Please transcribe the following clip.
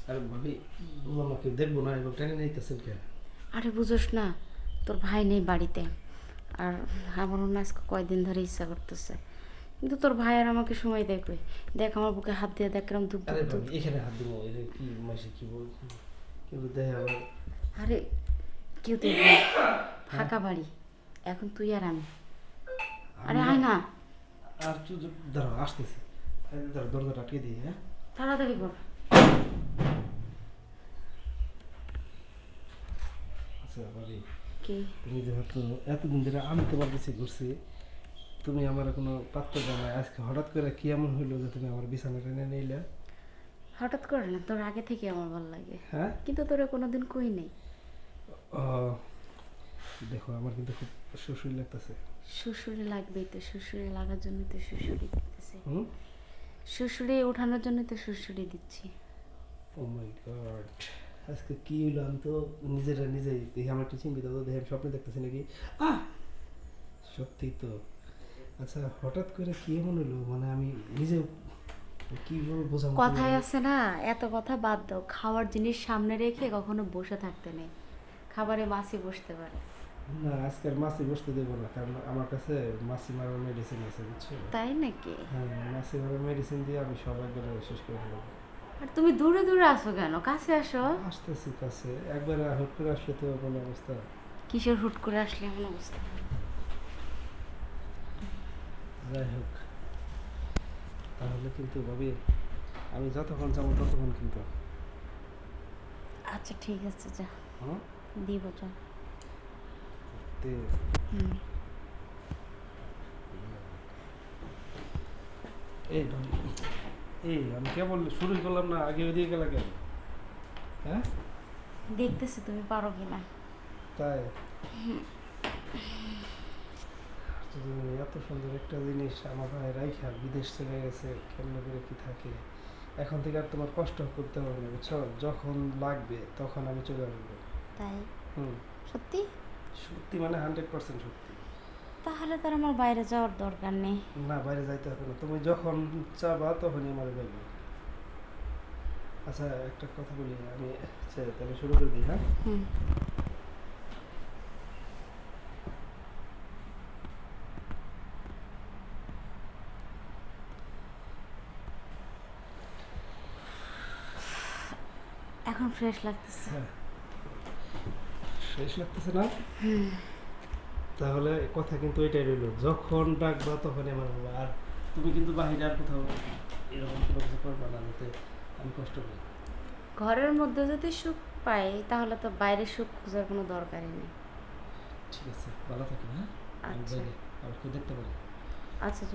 আরে ভাবি, বললাম না কেউ দেখবো না, এবার টেনে নিতেছেন কেন? আরে বুঝোস না, তোর ভাই নেই বাড়িতে। আর আমারও না আজকে কয়দিন ধরে ইচ্ছা করতেছে, কিন্তু তোর ভাই আর আমাকে সময় দেয় কই। দেখ আমার বুকে হাত দিয়ে দেখ কেরম ধুক আরে ধুক ধুক। ভাবি, এখানে হাত দিব? এটা কি মাসে কি বলছি? কিন্তু দেখে আবার। আরে কেউ দেখবে, হ্যাঁ, ফাঁকা বাড়ি, এখন তুই আর আমি। আরে আমি আয় না, আর দাঁড়াও, আসতেছি। দাঁড়াও, দরজাটা আটকে দিই। হ্যাঁ, তাড়াতাড়ি কর। আচ্ছা ভাবি, কি? তুমি যেহেতু এতদিন ধরে আমি তোমার কাছে ঘুরছি, তুমি আমার কোনো পাত্তা দাও না, আজকে হঠাৎ করে কি এমন হইলো যে তুমি আমার বিছানা টেনে নিলে? হঠাৎ করে না, তোর আগে থেকে আমার ভালো লাগে, হ্যাঁ, কিন্তু তোরা কোনোদিন কই নেই। ও, দেখো আমার কিন্তু খুব সুশ্রী লাগতেছে। শ্বশুরে লাগবেই তো, শ্বশুরে লাগার জন্য তো শ্বশুরি দিতেছে। হুম। শ্বশুরে ওঠানোর জন্য তো শ্বশুরি দিচ্ছি। ও মাই গড, আজকে কি হইলো? আমি তো নিজেই দেখি আমার একটা চিন্তিত, তো দেখি আমি স্বপ্নে দেখতেছি নাকি। আহ, সত্যি তো। আচ্ছা, হঠাৎ করে কি এমন হলো, মানে আমি নিজে কিভাবে বোঝাবো কথায় তোমাকে? আছে না, এত কথা বাদ দাও। খাওয়ার জিনিস সামনে রেখে কখনো বসে থাকতে নেই, খাবারে মাছি বসতে পারে। না, আজকের মাছি বসতে দেবো না, কারণ আমার কাছে মাছি মারার মেডিসিন আছে, বুঝছো? তাই নাকি? হ্যাঁ, মাছি মারার মেডিসিন দিয়ে আমি সব একবারে শেষ করে ফেলবো। আর তুমি দূরে দূরে আসো কেন, কাছে আসো। আসতেছি কাছে, একবারে হুট করে আসলে তো কোনো অবস্থা। কিসের হুট করে আসলে এমন অবস্থা? যাই হোক, তাহলে কিন্তু ভাবি, আমি যতক্ষণ যাবো ততক্ষণ কিন্তু। আচ্ছা ঠিক আছে, যা হ্যাঁ, দিব, যা। তে হুম। এই ভাবি, এই আমি কেবল শুরু করলাম না, আগে ওইদিকে গেলা কেন? হ্যাঁ, দেখতেছি তুমি পারো কিনা। তাই? তো তুমি এত সুন্দর একটা জিনিস আমার গায়ে রাইখা বিদেশ চলে গেছে, কেমনে করে কি থাকে? এখন থেকে আর তোমার কষ্ট করতে হবে না, বুঝছো? যখন লাগবে তখন আমি চলে আসবো। তাই? হুম। সত্যি? সত্যি মানে 100% সত্যি। তাহলে তার আমার বাইরে যাওয়ার দরকার নেই। না, বাইরে যাইতে হবে না, তুমি যখন চাবা তখনই আমার পাইবে। আচ্ছা, একটা কথা বলি আমি, আচ্ছা তাহলে শুরু করে দিই। হ্যাঁ, হুম। এখন ফ্রেশ লাগতেছে। হ্যাঁ, শেষ লাগতেছে না? তাহলে কথা কিন্তু এটাই রইলো, যখন ডাকবা তখনই আমার বাবা। আর তুমি কিন্তু বাহিরে আর কোথাও এরকম কোনো কিছু করবা না, যাতে আমি কষ্ট পাই। ঘরের মধ্যে যদি সুখ পাই, তাহলে তো বাইরে সুখ খোঁজার কোনো দরকারই নেই। ঠিক আছে, ভালো থাকো। হ্যাঁ, আমি আচ্ছা। বাইরে আবার কেউ দেখতে পারি। আচ্ছা।